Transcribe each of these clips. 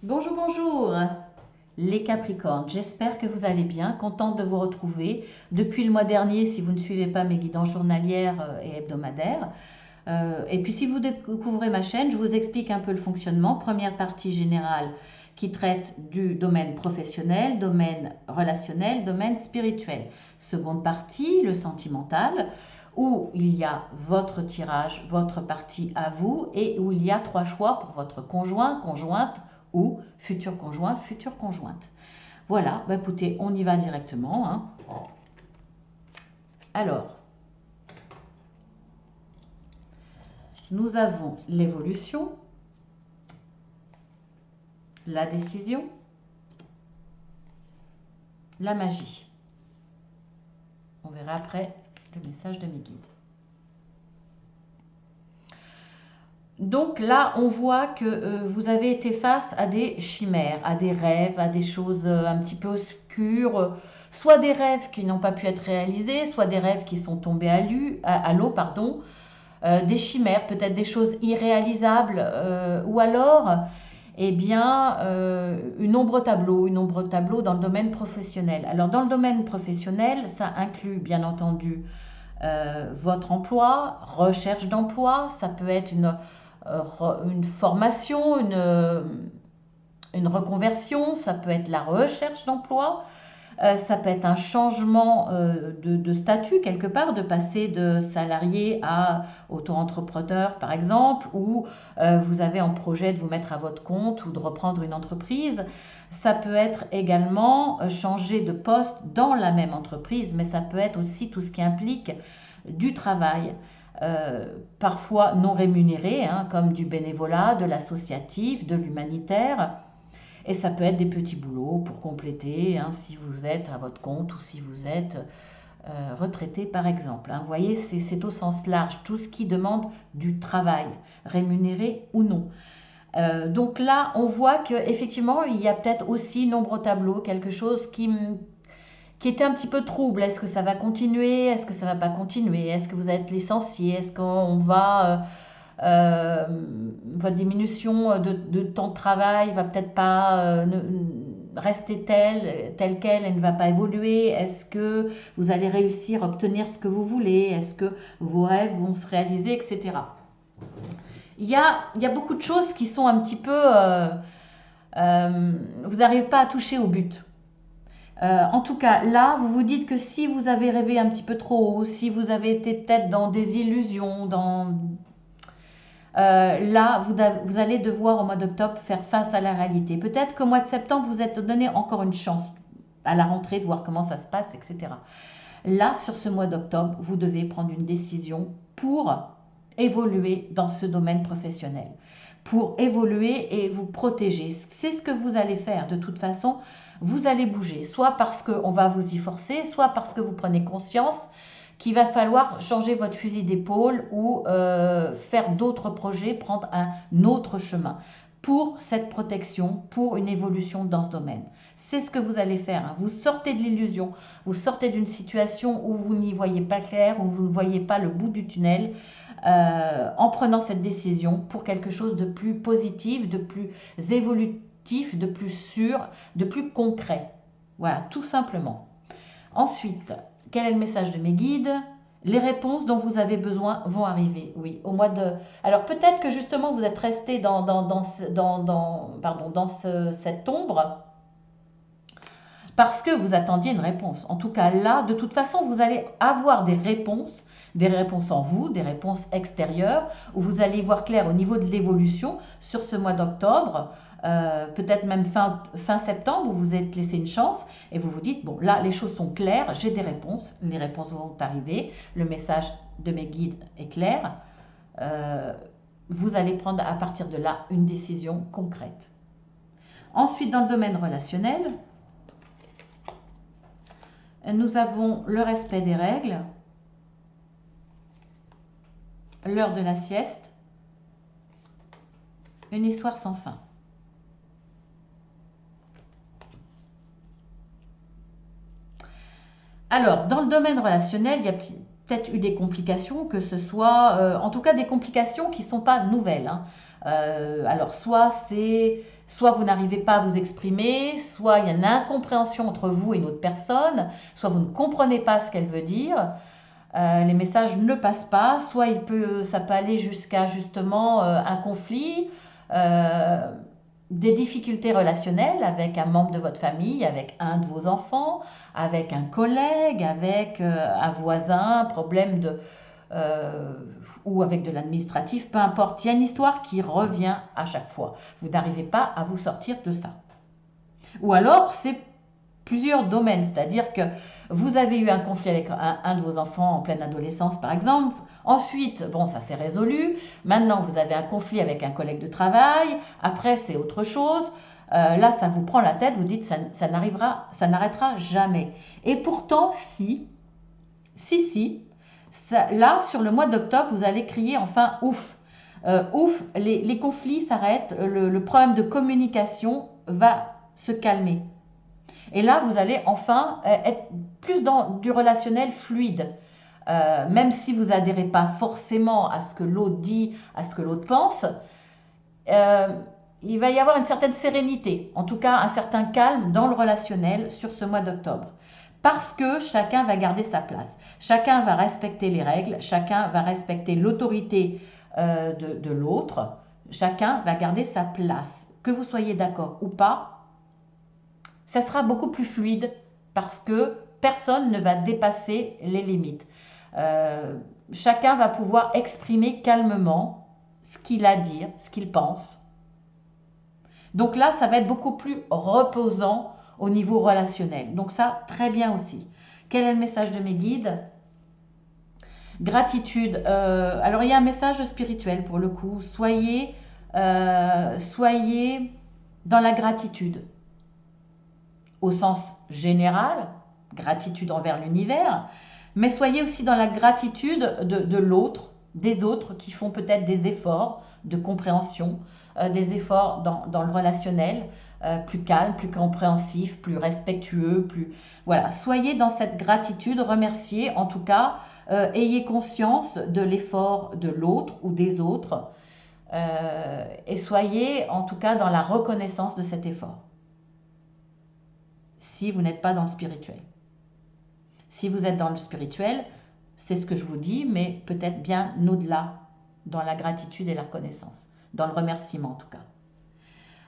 Bonjour, bonjour les Capricornes, j'espère que vous allez bien, contente de vous retrouver. Depuis le mois dernier, si vous ne suivez pas mes guidances journalières et hebdomadaires. Et puis si vous découvrez ma chaîne, je vous explique un peu le fonctionnement. Première partie générale qui traite du domaine professionnel, domaine relationnel, domaine spirituel. Seconde partie, le sentimental, où il y a votre tirage, votre partie à vous, et où il y a 3 choix pour votre conjoint, conjointe ou futur conjoint, future conjointe. Voilà, bah écoutez, on y va directement, hein. Alors, nous avons l'évolution, la décision, la magie. On verra après le message de mes guides. Donc là, on voit que vous avez été face à des chimères, à des rêves, à des choses un petit peu obscures, soit des rêves qui n'ont pas pu être réalisés, soit des rêves qui sont tombés à l'eau, pardon, des chimères, peut-être des choses irréalisables, ou alors, eh bien, une ombre tableau dans le domaine professionnel. Alors, dans le domaine professionnel, ça inclut bien entendu votre emploi, recherche d'emploi, ça peut être une formation, une reconversion, ça peut être la recherche d'emploi, ça peut être un changement de statut quelque part, de passer de salarié à auto-entrepreneur par exemple, ou vous avez en projet de vous mettre à votre compte ou de reprendre une entreprise. Ça peut être également changer de poste dans la même entreprise, mais ça peut être aussi tout ce qui implique du travail. Parfois non rémunéré, hein, comme du bénévolat, de l'associatif, de l'humanitaire. Et ça peut être des petits boulots pour compléter, hein, si vous êtes à votre compte ou si vous êtes retraité par exemple, hein. Vous voyez, c'est au sens large, tout ce qui demande du travail, rémunéré ou non. Donc là, on voit qu'effectivement, il y a peut-être aussi nombre au tableau, quelque chose qui était un petit peu trouble. Est-ce que ça va continuer? Est-ce que ça va pas continuer? Est-ce que vous êtes licencié? Est-ce qu'on va euh, votre diminution de temps de travail va peut-être pas rester telle qu'elle, elle ne va pas évoluer. Est-ce que vous allez réussir à obtenir ce que vous voulez? Est-ce que vos rêves vont se réaliser, etc. Il y a beaucoup de choses qui sont un petit peu... vous n'arrivez pas à toucher au but. En tout cas, là, vous vous dites que si vous avez rêvé un petit peu trop haut, si vous avez été peut-être dans des illusions, là, vous allez devoir au mois d'octobre faire face à la réalité. Peut-être qu'au mois de septembre, vous êtes donné encore une chance à la rentrée de voir comment ça se passe, etc. Là, sur ce mois d'octobre, vous devez prendre une décision pour évoluer dans ce domaine professionnel, pour évoluer et vous protéger. C'est ce que vous allez faire. De toute façon, vous allez bouger, soit parce qu'on va vous y forcer, soit parce que vous prenez conscience qu'il va falloir changer votre fusil d'épaule ou faire d'autres projets, prendre un autre chemin pour cette protection, pour une évolution dans ce domaine. C'est ce que vous allez faire, hein. Vous sortez de l'illusion, vous sortez d'une situation où vous n'y voyez pas clair, où vous ne voyez pas le bout du tunnel, en prenant cette décision pour quelque chose de plus positif, de plus évolutif, de plus sûr, de plus concret. Voilà, tout simplement. Ensuite, quel est le message de mes guides? Les réponses dont vous avez besoin vont arriver, oui, au mois de... Alors peut-être que justement vous êtes resté cette ombre parce que vous attendiez une réponse. En tout cas là, de toute façon, vous allez avoir des réponses en vous, des réponses extérieures, où vous allez voir clair au niveau de l'évolution sur ce mois d'octobre. Peut-être même fin septembre, où vous vous êtes laissé une chance et vous vous dites, bon là les choses sont claires, j'ai des réponses, les réponses vont arriver, le message de mes guides est clair. Vous allez prendre à partir de là une décision concrète. Ensuite, dans le domaine relationnel, nous avons le respect des règles, l'heure de la sieste, une histoire sans fin. Alors, dans le domaine relationnel, il y a peut-être eu des complications, que ce soit, en tout cas des complications qui ne sont pas nouvelles, hein. Alors, soit c'est soit vous n'arrivez pas à vous exprimer, soit il y a une incompréhension entre vous et une autre personne, soit vous ne comprenez pas ce qu'elle veut dire, les messages ne passent pas, soit ça peut aller jusqu'à justement un conflit, euh, des difficultés relationnelles avec un membre de votre famille, avec un de vos enfants, avec un collègue, avec un voisin, un problème euh, ou avec de l'administratif, peu importe. Il y a une histoire qui revient à chaque fois. Vous n'arrivez pas à vous sortir de ça. Ou alors, c'est plusieurs domaines, c'est-à-dire que vous avez eu un conflit avec un de vos enfants en pleine adolescence, par exemple. Ensuite, bon, ça s'est résolu. Maintenant, vous avez un conflit avec un collègue de travail. Après, c'est autre chose. Là, ça vous prend la tête. Vous dites, ça n'arrêtera jamais. Et pourtant, si, là, sur le mois d'octobre, vous allez crier enfin ouf. Ouf, les conflits s'arrêtent. Le problème de communication va se calmer. Et là, vous allez enfin être plus dans du relationnel fluide. Même si vous n'adhérez pas forcément à ce que l'autre dit, à ce que l'autre pense, euh, il va y avoir une certaine sérénité, en tout cas un certain calme dans le relationnel sur ce mois d'octobre. Parce que chacun va garder sa place, chacun va respecter les règles, chacun va respecter l'autorité de l'autre, chacun va garder sa place. Que vous soyez d'accord ou pas, ça sera beaucoup plus fluide parce que personne ne va dépasser les limites. Chacun va pouvoir exprimer calmement ce qu'il a à dire, ce qu'il pense. Donc là, ça va être beaucoup plus reposant au niveau relationnel. Donc ça, très bien aussi. Quel est le message de mes guides? Gratitude. Alors il y a un message spirituel pour le coup. Soyez dans la gratitude. Au sens général, gratitude envers l'univers, mais soyez aussi dans la gratitude de l'autre, des autres qui font peut-être des efforts de compréhension, des efforts dans le relationnel, plus calme, plus compréhensif, plus respectueux, plus voilà. Soyez dans cette gratitude, remerciez en tout cas, ayez conscience de l'effort de l'autre ou des autres, et soyez en tout cas dans la reconnaissance de cet effort. Si vous n'êtes pas dans le spirituel. Si vous êtes dans le spirituel, c'est ce que je vous dis, mais peut-être bien au-delà, dans la gratitude et la reconnaissance, dans le remerciement en tout cas.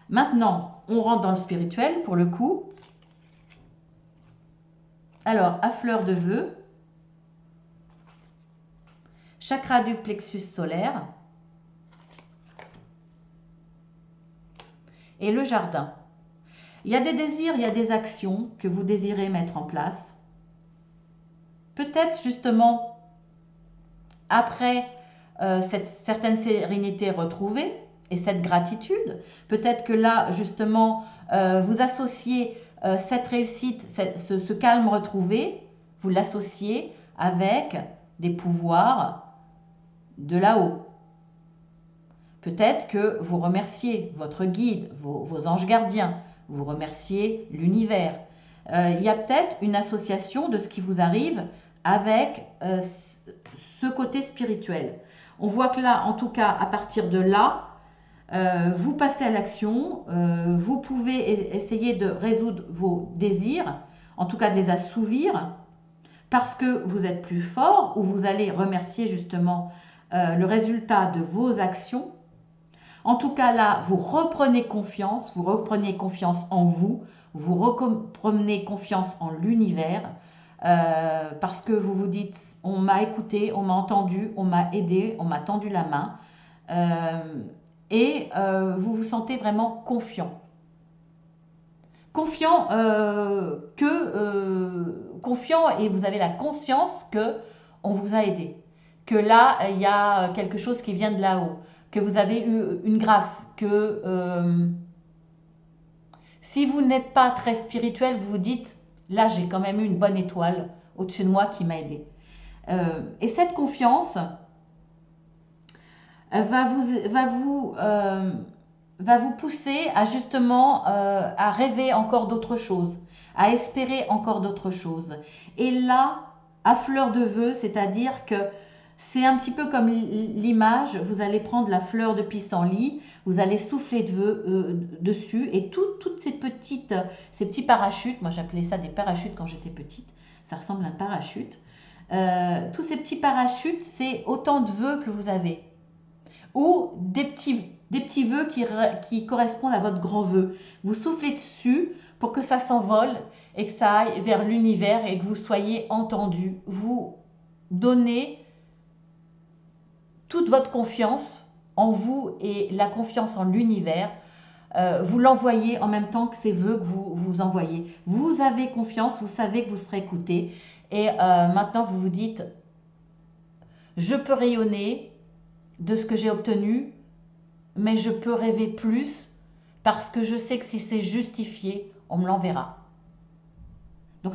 Maintenant, on rentre dans le spirituel pour le coup. Alors, à fleur de vœux, chakra du plexus solaire et le jardin. Il y a des désirs, il y a des actions que vous désirez mettre en place. Peut-être justement après cette certaine sérénité retrouvée et cette gratitude. Peut-être que là, justement, vous associez cette réussite, ce calme retrouvé, vous l'associez avec des pouvoirs de là-haut. Peut-être que vous remerciez votre guide, vos anges gardiens, vous remerciez l'univers. Il y a peut-être une association de ce qui vous arrive avec ce côté spirituel. On voit que là, en tout cas, à partir de là, vous passez à l'action, vous pouvez essayer de résoudre vos désirs, en tout cas de les assouvir, parce que vous êtes plus fort, ou vous allez remercier justement le résultat de vos actions. En tout cas, là, vous reprenez confiance en vous reprenez confiance en l'univers, parce que vous vous dites, on m'a écouté, on m'a entendu, on m'a aidé, on m'a tendu la main, et vous vous sentez vraiment confiant. Confiant et vous avez la conscience que on vous a aidé, que là, il y a quelque chose qui vient de là-haut, que vous avez eu une grâce, que si vous n'êtes pas très spirituel, vous vous dites, là j'ai quand même eu une bonne étoile au-dessus de moi qui m'a aidé. Et cette confiance va vous pousser à justement à rêver encore d'autres choses, à espérer encore d'autres choses. Et là, à fleur de vœux, c'est-à-dire que C'est un petit peu comme l'image, vous allez prendre la fleur de pissenlit, vous allez souffler dessus et toutes ces petits parachutes, moi j'appelais ça des parachutes quand j'étais petite, ça ressemble à un parachute. Tous ces petits parachutes, c'est autant de vœux que vous avez. Ou des petits vœux qui correspondent à votre grand vœu. Vous soufflez dessus pour que ça s'envole et que ça aille vers l'univers et que vous soyez entendu. Vous donnez toute votre confiance en vous et la confiance en l'univers. Vous l'envoyez en même temps que ces vœux que vous envoyez. Vous avez confiance, vous savez que vous serez écouté. Et maintenant, vous vous dites, je peux rayonner de ce que j'ai obtenu, mais je peux rêver plus parce que je sais que si c'est justifié, on me l'enverra. Donc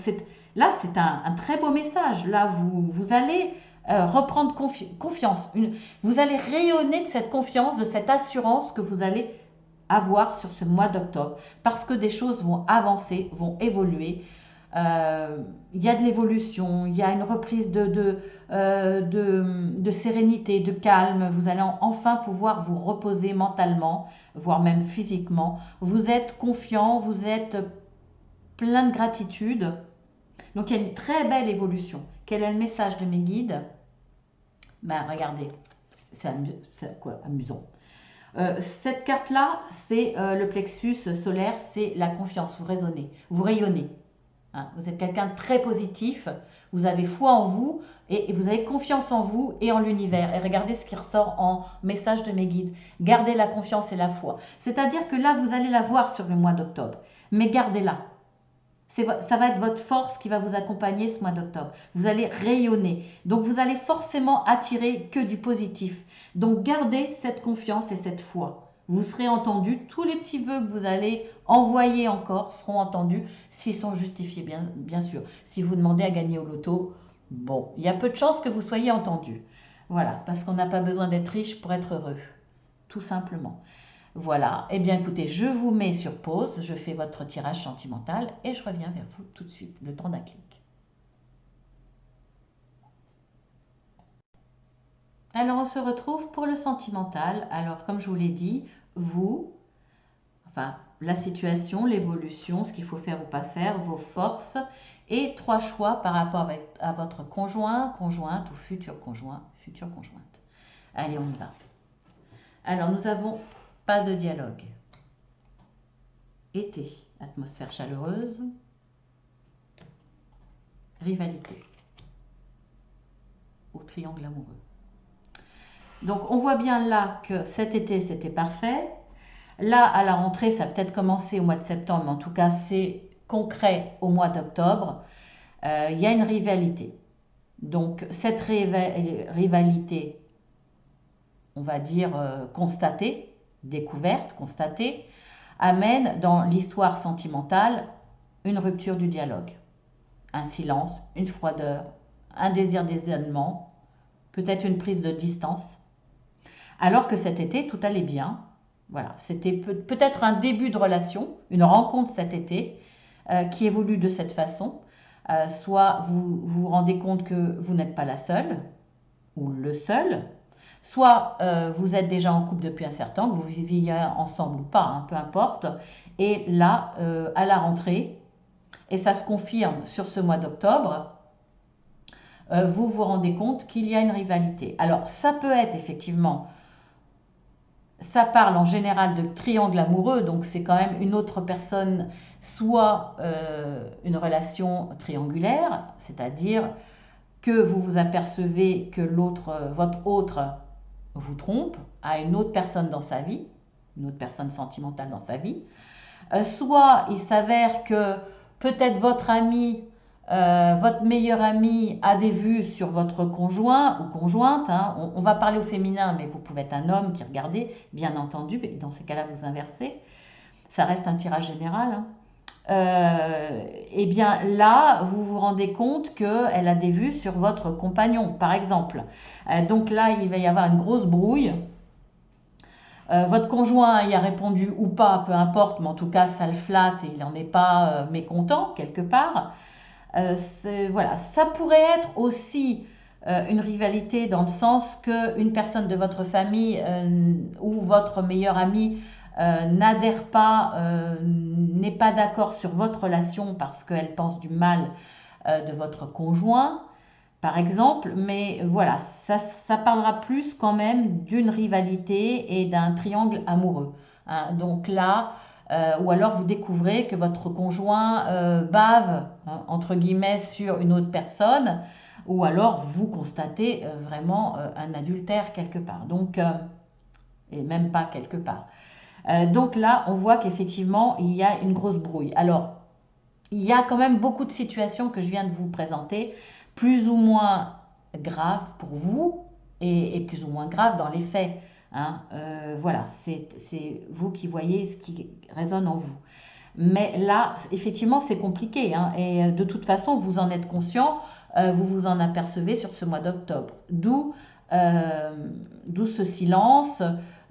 là, c'est un très beau message. Là, vous allez reprendre confiance. Vous allez rayonner de cette confiance, de cette assurance que vous allez avoir sur ce mois d'octobre. Parce que des choses vont avancer, vont évoluer. Il y a de l'évolution, il y a une reprise de sérénité, de calme. Vous allez enfin pouvoir vous reposer mentalement, voire même physiquement. Vous êtes confiant, vous êtes plein de gratitude. Donc il y a une très belle évolution. Quel est le message de mes guides? Ben regardez, c'est amusant. Cette carte-là, c'est le plexus solaire, c'est la confiance. Vous raisonnez, vous rayonnez. Hein, vous êtes quelqu'un de très positif, vous avez foi en vous et vous avez confiance en vous et en l'univers. Et regardez ce qui ressort en message de mes guides. Gardez la confiance et la foi. C'est-à-dire que là, vous allez la voir sur le mois d'octobre, mais gardez-la. Ça va être votre force qui va vous accompagner ce mois d'octobre. Vous allez rayonner. Donc, vous allez forcément attirer que du positif. Donc, gardez cette confiance et cette foi. Vous serez entendu. Tous les petits vœux que vous allez envoyer encore seront entendus s'ils sont justifiés, bien sûr. Si vous demandez à gagner au loto, bon, il y a peu de chances que vous soyez entendu. Voilà, parce qu'on n'a pas besoin d'être riche pour être heureux. Tout simplement. Voilà, eh bien écoutez, je vous mets sur pause, je fais votre tirage sentimental et je reviens vers vous tout de suite, le temps d'un clic. Alors on se retrouve pour le sentimental. Alors comme je vous l'ai dit, la situation, l'évolution, ce qu'il faut faire ou pas faire, vos forces et 3 choix par rapport à votre conjoint, conjointe ou futur conjoint, future conjointe. Allez, on y va. Alors nous avons pas de dialogue. Été, atmosphère chaleureuse. Rivalité. Au triangle amoureux. Donc on voit bien là que cet été c'était parfait. Là à la rentrée ça a peut-être commencé au mois de septembre, mais en tout cas c'est concret au mois d'octobre. Il y a une rivalité. Donc cette rivalité, on va dire constatée, découverte, constatée, amène dans l'histoire sentimentale une rupture du dialogue, un silence, une froideur, un désir d'isolement, peut-être une prise de distance. Alors que cet été, tout allait bien. Voilà, c'était peut-être un début de relation, une rencontre cet été qui évolue de cette façon. Soit vous vous rendez compte que vous n'êtes pas la seule ou le seul, soit vous êtes déjà en couple depuis un certain temps, que vous viviez ensemble ou pas, hein, peu importe. Et là, à la rentrée, et ça se confirme sur ce mois d'octobre, vous vous rendez compte qu'il y a une rivalité. Alors, ça peut être effectivement, ça parle en général de triangle amoureux, donc c'est quand même une autre personne, soit une relation triangulaire, c'est-à-dire que vous vous apercevez que votre autre vous trompe, à une autre personne dans sa vie, une autre personne sentimentale dans sa vie. Soit il s'avère que peut-être votre ami, votre meilleur ami a des vues sur votre conjoint ou conjointe. Hein. On va parler au féminin, mais vous pouvez être un homme qui regardez, bien entendu. Et dans ces cas-là, vous inversez. Ça reste un tirage général. Hein. Eh bien là, vous vous rendez compte qu'elle a des vues sur votre compagnon, par exemple. Donc là, il va y avoir une grosse brouille. Votre conjoint y a répondu ou pas, peu importe, mais en tout cas, ça le flatte et il n'en est pas mécontent quelque part. Voilà, ça pourrait être aussi une rivalité dans le sens qu'une personne de votre famille ou votre meilleur ami n'adhère pas, n'est pas d'accord sur votre relation parce qu'elle pense du mal de votre conjoint, par exemple, mais voilà, ça parlera plus quand même d'une rivalité et d'un triangle amoureux, hein. Donc là, ou alors vous découvrez que votre conjoint bave, hein, entre guillemets, sur une autre personne, ou alors vous constatez vraiment un adultère quelque part. Donc, et même pas quelque part. Donc là, on voit qu'effectivement, il y a une grosse brouille. Alors, il y a quand même beaucoup de situations que je viens de vous présenter, plus ou moins graves pour vous et plus ou moins graves dans les faits, hein. Voilà, c'est vous qui voyez ce qui résonne en vous. Mais là, effectivement, c'est compliqué, hein, et de toute façon, vous en êtes conscient, vous vous en apercevez sur ce mois d'octobre. D'où ce silence,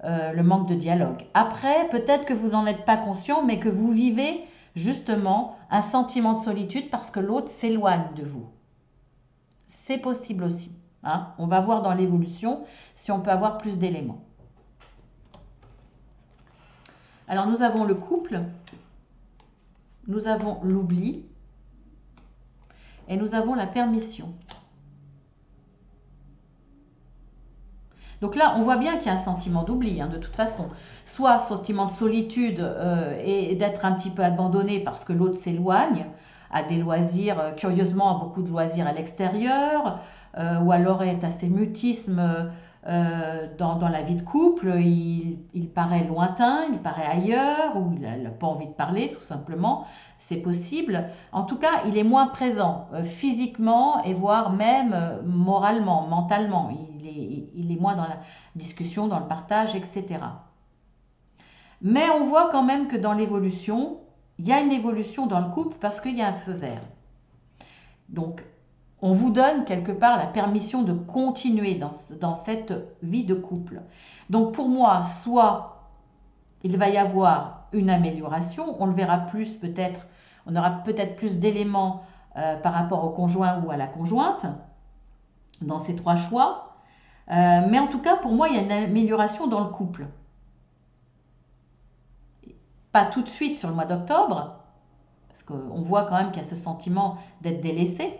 le manque de dialogue. Après, peut-être que vous n'en êtes pas conscient, mais que vous vivez justement un sentiment de solitude parce que l'autre s'éloigne de vous. C'est possible aussi, hein. On va voir dans l'évolution si on peut avoir plus d'éléments. Alors, nous avons le couple, nous avons l'oubli et nous avons la permission. Donc là, on voit bien qu'il y a un sentiment d'oubli, hein, de toute façon. Soit sentiment de solitude et d'être un petit peu abandonné parce que l'autre s'éloigne, a des loisirs, curieusement, a beaucoup de loisirs à l'extérieur, ou alors est assez mutisme dans la vie de couple. Il paraît lointain, il paraît ailleurs, ou il n'a pas envie de parler, tout simplement. C'est possible. En tout cas, il est moins présent physiquement et voire même moralement, mentalement. Il est moins dans la discussion, dans le partage, etc. Mais on voit quand même que dans l'évolution, il y a une évolution dans le couple parce qu'il y a un feu vert. Donc, on vous donne quelque part la permission de continuer dans cette vie de couple. Donc, pour moi, soit il va y avoir une amélioration, on le verra plus peut-être, on aura peut-être plus d'éléments par rapport au conjoint ou à la conjointe dans ces trois choix. Mais en tout cas, pour moi, il y a une amélioration dans le couple. Pas tout de suite sur le mois d'octobre, parce qu'on voit quand même qu'il y a ce sentiment d'être délaissé,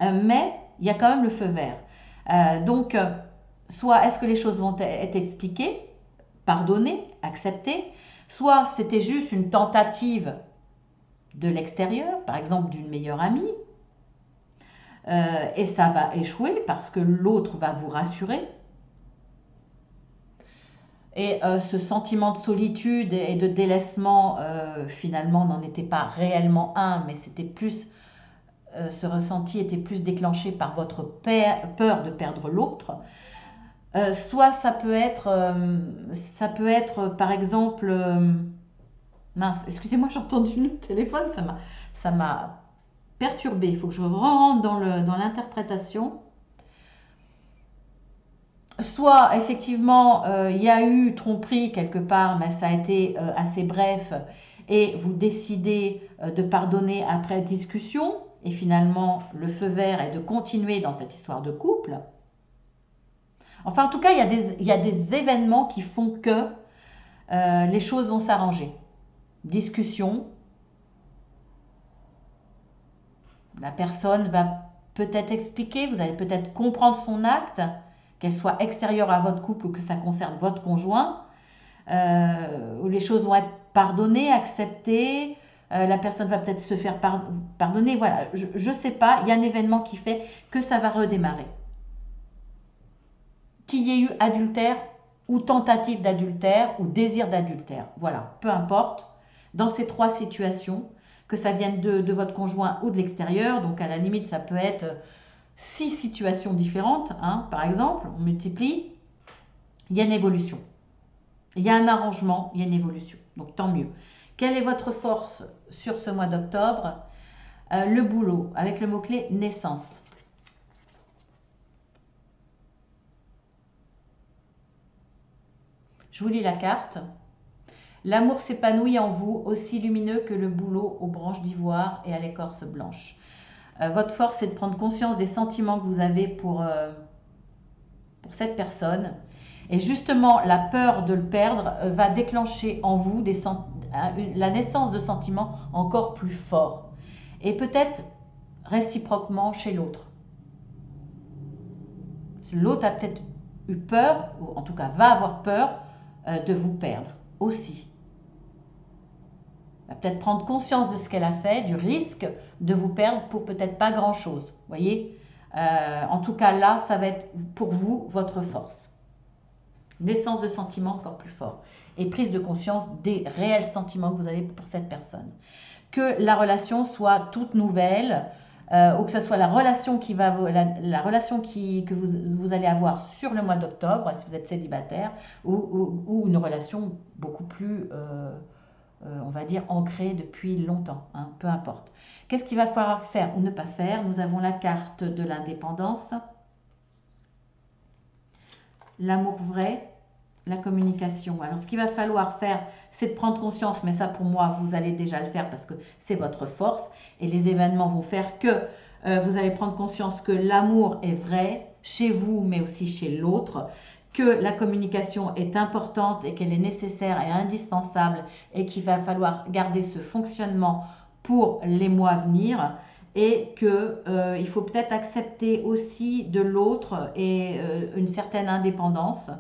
mais il y a quand même le feu vert. Donc, soit est-ce que les choses vont être expliquées, pardonnées, acceptées, soit c'était juste une tentative de l'extérieur, par exemple d'une meilleure amie, et ça va échouer parce que l'autre va vous rassurer. Et ce sentiment de solitude et de délaissement, finalement, n'en était pas réellement un, mais c'était plus, ce ressenti était plus déclenché par votre peur de perdre l'autre. Soit ça peut être par exemple, mince, excusez-moi, j'ai entendu le téléphone, ça m'a perturbé. Il faut que je rentre dans l'interprétation. Soit effectivement il y a eu tromperie quelque part, mais ça a été assez bref et vous décidez de pardonner après discussion et finalement le feu vert est de continuer dans cette histoire de couple. Enfin en tout cas il y a des événements qui font que les choses vont s'arranger. Discussion, la personne va peut-être expliquer, vous allez peut-être comprendre son acte, qu'elle soit extérieure à votre couple ou que ça concerne votre conjoint, où les choses vont être pardonnées, acceptées, la personne va peut-être se faire pardonner, voilà, je ne sais pas, il y a un événement qui fait que ça va redémarrer. Qu'il y ait eu adultère ou tentative d'adultère ou désir d'adultère, voilà, peu importe, dans ces trois situations, que ça vienne de votre conjoint ou de l'extérieur, donc à la limite ça peut être 6 situations différentes, hein, par exemple, on multiplie, il y a une évolution. Il y a un arrangement, il y a une évolution. Donc tant mieux. Quelle est votre force sur ce mois d'octobre? Le boulot, avec le mot-clé naissance. Je vous lis la carte. L'amour s'épanouit en vous, aussi lumineux que le bouleau aux branches d'ivoire et à l'écorce blanche. Votre force, c'est de prendre conscience des sentiments que vous avez pour cette personne. Et justement, la peur de le perdre va déclencher en vous la naissance de sentiments encore plus forts. Et peut-être réciproquement chez l'autre. L'autre a peut-être eu peur, ou en tout cas va avoir peur de vous perdre aussi. Elle va peut-être prendre conscience de ce qu'elle a fait, du risque de vous perdre pour peut-être pas grand-chose. Vous voyez, en tout cas là, ça va être pour vous votre force. Naissance de sentiments encore plus forts et prise de conscience des réels sentiments que vous avez pour cette personne. Que la relation soit toute nouvelle, ou que ce soit la relation la relation que vous allez avoir sur le mois d'octobre, si vous êtes célibataire, ou une relation beaucoup plus, on va dire, ancrée depuis longtemps, hein, peu importe. Qu'est-ce qu'il va falloir faire ou ne pas faire? Nous avons la carte de l'indépendance, l'amour vrai, la communication. Alors, ce qu'il va falloir faire, c'est de prendre conscience, mais ça, pour moi, vous allez déjà le faire parce que c'est votre force. Et les événements vont faire que vous allez prendre conscience que l'amour est vrai chez vous, mais aussi chez l'autre, que la communication est importante et qu'elle est nécessaire et indispensable et qu'il va falloir garder ce fonctionnement pour les mois à venir. Et qu'il faut peut-être accepter aussi de l'autre et une certaine indépendance.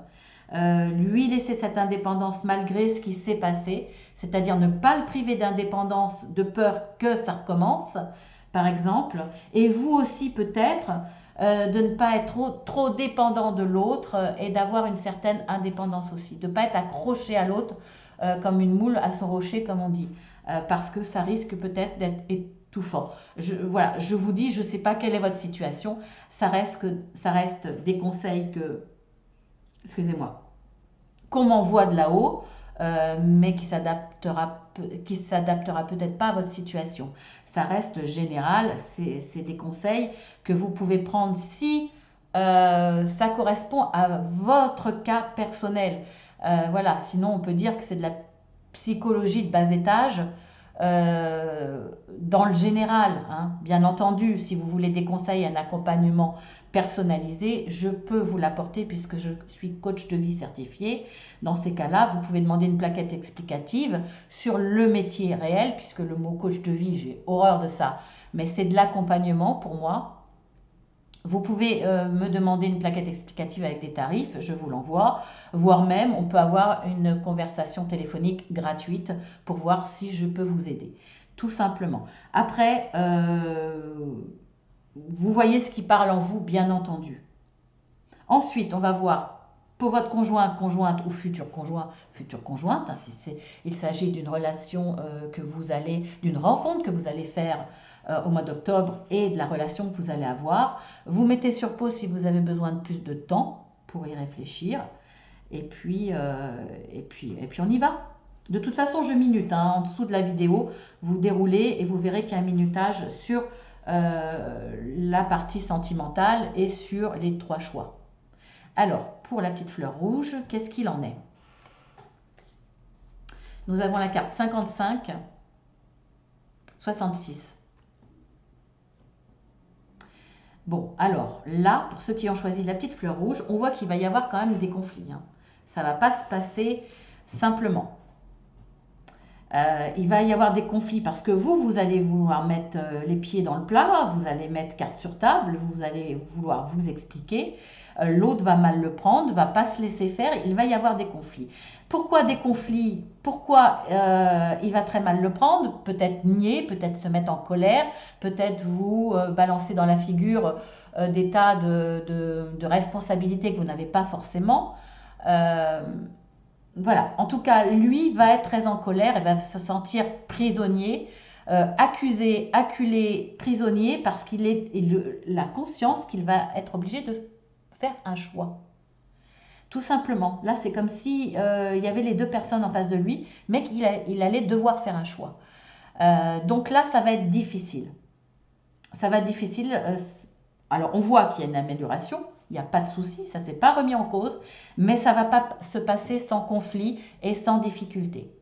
Lui laisser cette indépendance malgré ce qui s'est passé, c'est-à-dire ne pas le priver d'indépendance de peur que ça recommence, par exemple, et vous aussi peut-être de ne pas être trop dépendant de l'autre et d'avoir une certaine indépendance aussi, de ne pas être accroché à l'autre comme une moule à son rocher, comme on dit, parce que ça risque peut-être d'être étouffant. Voilà, je vous dis, je ne sais pas quelle est votre situation, ça reste des conseils excusez-moi, qu'on m'envoie de là-haut, mais qui s'adaptera peut-être pas à votre situation. Ça reste général, c'est des conseils que vous pouvez prendre si ça correspond à votre cas personnel. Voilà, sinon on peut dire que c'est de la psychologie de bas étage. Dans le général, hein, bien entendu, si vous voulez des conseils, un accompagnement personnalisé, je peux vous l'apporter puisque je suis coach de vie certifié. Dans ces cas-là, vous pouvez demander une plaquette explicative sur le métier réel, puisque le mot coach de vie, j'ai horreur de ça, mais c'est de l'accompagnement pour moi. Vous pouvez me demander une plaquette explicative avec des tarifs, je vous l'envoie, voire même on peut avoir une conversation téléphonique gratuite pour voir si je peux vous aider, tout simplement. Après, vous voyez ce qui parle en vous, bien entendu. Ensuite, on va voir pour votre conjoint, conjointe ou futur conjoint, future conjointe, hein, si il s'agit d'une relation d'une rencontre que vous allez faire au mois d'octobre et de la relation que vous allez avoir. Vous mettez sur pause si vous avez besoin de plus de temps pour y réfléchir. Et puis on y va. De toute façon, je minute. Hein, en dessous de la vidéo, vous déroulez et vous verrez qu'il y a un minutage sur la partie sentimentale et sur les 3 choix. Alors, pour la petite fleur rouge, qu'est-ce qu'il en est? Nous avons la carte 55, 66. Bon, alors là, pour ceux qui ont choisi la petite fleur rouge, on voit qu'il va y avoir quand même des conflits. Hein. Ça ne va pas se passer simplement. Il va y avoir des conflits parce que vous allez vouloir mettre les pieds dans le plat, vous allez mettre carte sur table, vous allez vouloir vous expliquer. L'autre va mal le prendre, va pas se laisser faire, il va y avoir des conflits. Pourquoi des conflits? Pourquoi il va très mal le prendre? Peut-être nier, peut-être se mettre en colère, peut-être vous balancer dans la figure des tas de responsabilités que vous n'avez pas forcément. Voilà, en tout cas, lui va être très en colère et va se sentir prisonnier, accusé, acculé, prisonnier, parce qu'il a conscience qu'il va être obligé de faire un choix. Tout simplement. Là, c'est comme si il y avait les 2 personnes en face de lui, mais qu'il allait devoir faire un choix. Donc là, ça va être difficile. Ça va être difficile. Alors, on voit qu'il y a une amélioration. Il n'y a pas de souci, ça ne s'est pas remis en cause, mais ça ne va pas se passer sans conflit et sans difficulté.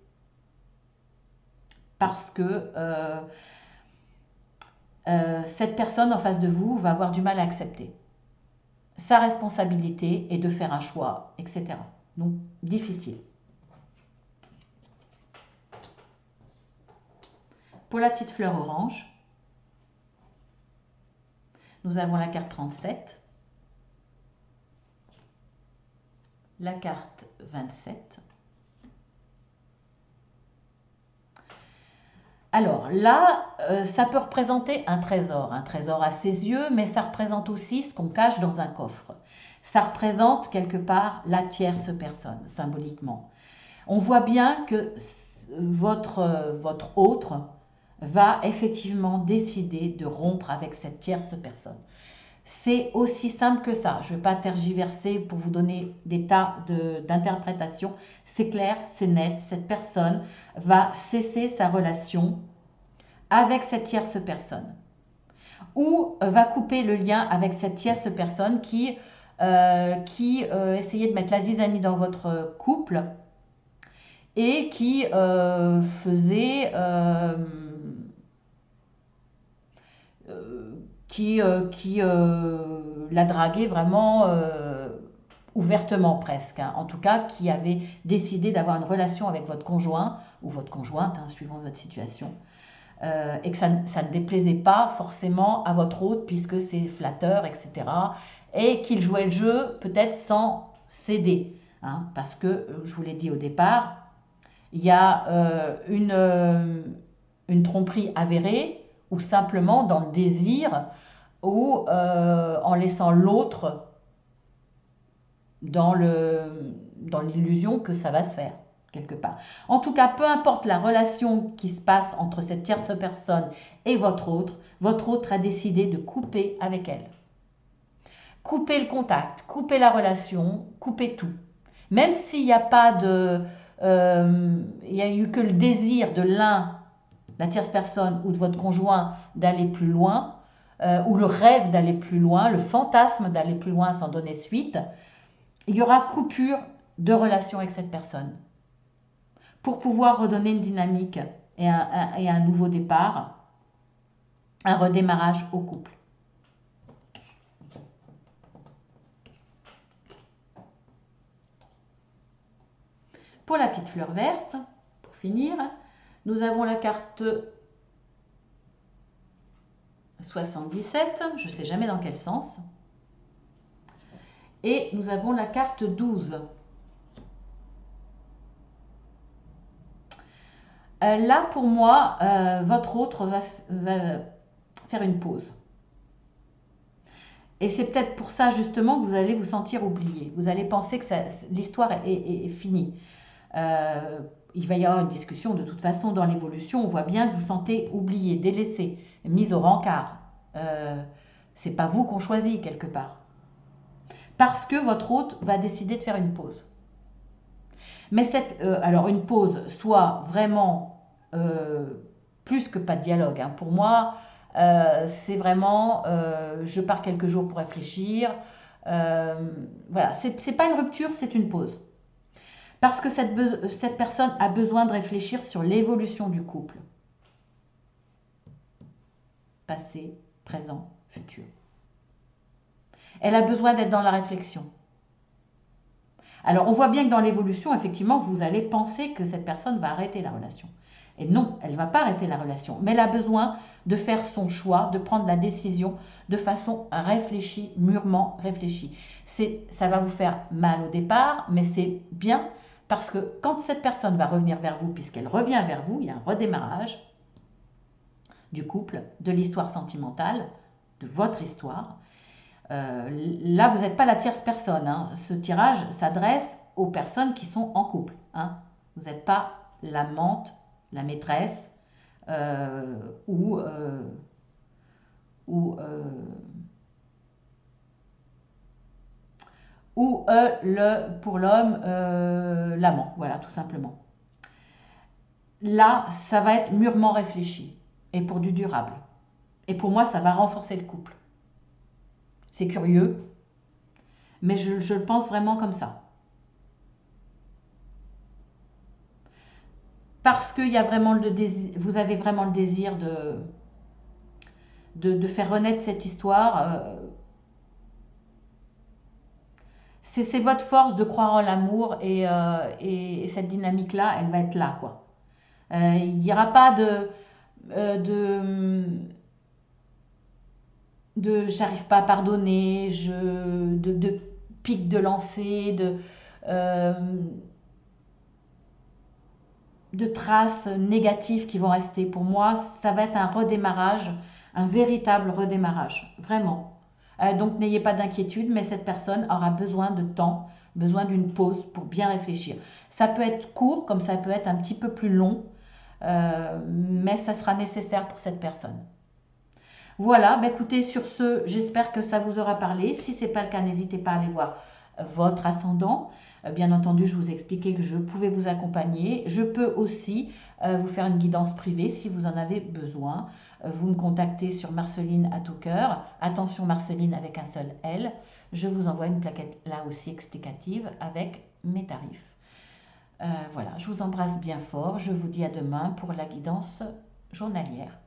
Parce que cette personne en face de vous va avoir du mal à accepter. Sa responsabilité est de faire un choix, etc. Donc, difficile. Pour la petite fleur orange, nous avons la carte 37, la carte 27. Alors là, ça peut représenter un trésor à ses yeux, mais ça représente aussi ce qu'on cache dans un coffre. Ça représente quelque part la tierce personne, symboliquement. On voit bien que votre autre va effectivement décider de rompre avec cette tierce personne. C'est aussi simple que ça. Je ne vais pas tergiverser pour vous donner des tas d'interprétations. C'est clair, c'est net. Cette personne va cesser sa relation avec cette tierce personne. Ou va couper le lien avec cette tierce personne qui essayait de mettre la zizanie dans votre couple et qui faisait... qui la draguait vraiment ouvertement presque, hein. En tout cas qui avait décidé d'avoir une relation avec votre conjoint ou votre conjointe, hein, suivant votre situation, et que ça ne déplaisait pas forcément à votre hôte puisque c'est flatteur, etc. Et qu'il jouait le jeu peut-être sans céder, hein, parce que, je vous l'ai dit au départ, il y a une tromperie avérée ou simplement dans le désir ou en laissant l'autre dans l'illusion que ça va se faire quelque part. En tout cas, peu importe la relation qui se passe entre cette tierce personne et votre autre a décidé de couper avec elle. Couper le contact, couper la relation, couper tout. Même s'il n'y a pas de... il n'y a eu que le désir de la tierce personne ou de votre conjoint d'aller plus loin, ou le rêve d'aller plus loin, le fantasme d'aller plus loin sans donner suite, il y aura coupure de relation avec cette personne pour pouvoir redonner une dynamique et un nouveau départ, un redémarrage au couple. Pour la petite fleur verte, pour finir, nous avons la carte 77, je ne sais jamais dans quel sens, et nous avons la carte 12. Là, pour moi, votre autre va faire une pause. Et c'est peut-être pour ça, justement, que vous allez vous sentir oublié. Vous allez penser que l'histoire est finie. Il va y avoir une discussion. De toute façon, dans l'évolution, on voit bien que vous sentez oublié, délaissé, mis au rencard. C'est pas vous qu'on choisit, quelque part. Parce que votre hôte va décider de faire une pause. Mais alors une pause, soit vraiment plus que pas de dialogue, hein. Pour moi, c'est vraiment je pars quelques jours pour réfléchir. Voilà, c'est pas une rupture, c'est une pause. Parce que cette personne a besoin de réfléchir sur l'évolution du couple. Passé, présent, futur. Elle a besoin d'être dans la réflexion. Alors, on voit bien que dans l'évolution, effectivement, vous allez penser que cette personne va arrêter la relation. Et non, elle ne va pas arrêter la relation, mais elle a besoin de faire son choix, de prendre la décision de façon réfléchie, mûrement réfléchie. Ça va vous faire mal au départ, mais c'est bien parce que quand cette personne va revenir vers vous, puisqu'elle revient vers vous, il y a un redémarrage du couple, de l'histoire sentimentale, de votre histoire. Là, vous n'êtes pas la tierce personne, hein. Ce tirage s'adresse aux personnes qui sont en couple, hein. Vous n'êtes pas l'amante, la maîtresse ou pour l'homme, l'amant, voilà, tout simplement. Là, ça va être mûrement réfléchi et pour du durable. Et pour moi, ça va renforcer le couple. C'est curieux, mais je le pense vraiment comme ça. Parce qu'il y a vraiment le désir, vous avez vraiment le désir de faire renaître cette histoire. C'est votre force de croire en l'amour et cette dynamique-là, elle va être là, quoi. Il n'y aura pas euh, de, j'arrive pas à pardonner, de pic de lancer, euh, de traces négatives qui vont rester. Pour moi, ça va être un redémarrage, un véritable redémarrage, vraiment. Donc n'ayez pas d'inquiétude, mais cette personne aura besoin de temps, besoin d'une pause pour bien réfléchir. Ça peut être court, comme ça peut être un petit peu plus long, mais ça sera nécessaire pour cette personne. Voilà, bah écoutez, sur ce, j'espère que ça vous aura parlé. Si ce n'est pas le cas, n'hésitez pas à aller voir votre ascendant. Bien entendu, je vous ai expliqué que je pouvais vous accompagner. Je peux aussi vous faire une guidance privée si vous en avez besoin. Vous me contactez sur Marceline à tout cœur. Attention, Marceline avec un seul L. Je vous envoie une plaquette là aussi explicative avec mes tarifs. Voilà, je vous embrasse bien fort. Je vous dis à demain pour la guidance journalière.